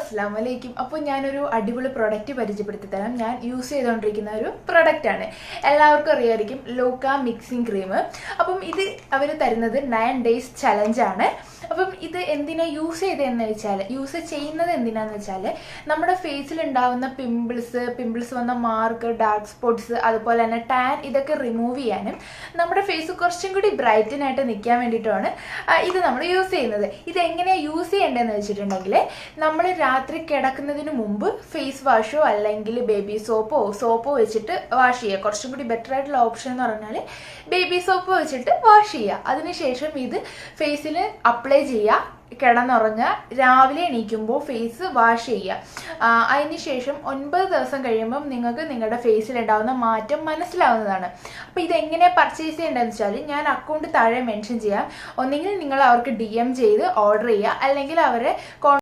അസ്സലാമലൈക്കും. അപ്പോൾ ഞാനൊരു അടിപൊളി പ്രൊഡക്റ്റ് പരിചയപ്പെടുത്തി തരാം. ഞാൻ യൂസ് ചെയ്തുകൊണ്ടിരിക്കുന്ന ഒരു പ്രൊഡക്റ്റാണ്. എല്ലാവർക്കും അറിയാമായിരിക്കും, ലൂക്ക മിക്സിംഗ് ക്രീം. അപ്പം ഇത് അവർ തരുന്നത് 9 days ചലഞ്ചാണ്. അപ്പം ഇത് എന്തിനാണ് യൂസ് ചെയ്യുന്നത് എന്തിനാന്ന് വെച്ചാൽ നമ്മുടെ ഫേസിൽ ഉണ്ടാവുന്ന പിമ്പിൾസ് വന്ന മാർക്ക്, ഡാർക്ക് സ്പോട്ട്സ്, അതുപോലെ തന്നെ ടാൻ, ഇതൊക്കെ റിമൂവ് ചെയ്യാനും നമ്മുടെ ഫേസ് കുറച്ചും കൂടി ബ്രൈറ്റൻ ആയിട്ട് നിൽക്കാൻ വേണ്ടിയിട്ടാണ് ഇത് നമ്മൾ യൂസ് ചെയ്യുന്നത്. ഇത് എങ്ങനെയാണ് യൂസ് ചെയ്യേണ്ടതെന്ന് വെച്ചിട്ടുണ്ടെങ്കിൽ, നമ്മൾ രാത്രി കിടക്കുന്നതിന് മുമ്പ് ഫേസ് വാഷോ അല്ലെങ്കിൽ ബേബി സോപ്പോ വെച്ചിട്ട് വാഷ് ചെയ്യുക. കുറച്ചും കൂടി ബെറ്റർ ആയിട്ടുള്ള ഓപ്ഷൻ എന്ന് പറഞ്ഞാൽ ബേബി സോപ്പ് വെച്ചിട്ട് വാഷ് ചെയ്യുക. അതിനുശേഷം ഇത് ഫേസിൽ അപ്ലൈ ചെയ്യുക, കിടന്നുറങ്ങുക, രാവിലെ എണീക്കുമ്പോൾ ഫേസ് വാഷ് ചെയ്യുക. അതിനുശേഷം 9 ദിവസം കഴിയുമ്പം നിങ്ങൾക്ക് നിങ്ങളുടെ ഫേസിൽ ഉണ്ടാകുന്ന മാറ്റം മനസ്സിലാവുന്നതാണ്. അപ്പോൾ ഇതെങ്ങനെ പർച്ചേസ് ചെയ്യേണ്ടതെന്ന് വെച്ചാൽ, ഞാൻ അക്കൗണ്ട് താഴെ മെൻഷൻ ചെയ്യാം. ഒന്നെങ്കിൽ നിങ്ങൾ അവർക്ക് DM ചെയ്ത് ഓർഡർ ചെയ്യുക, അല്ലെങ്കിൽ അവരെ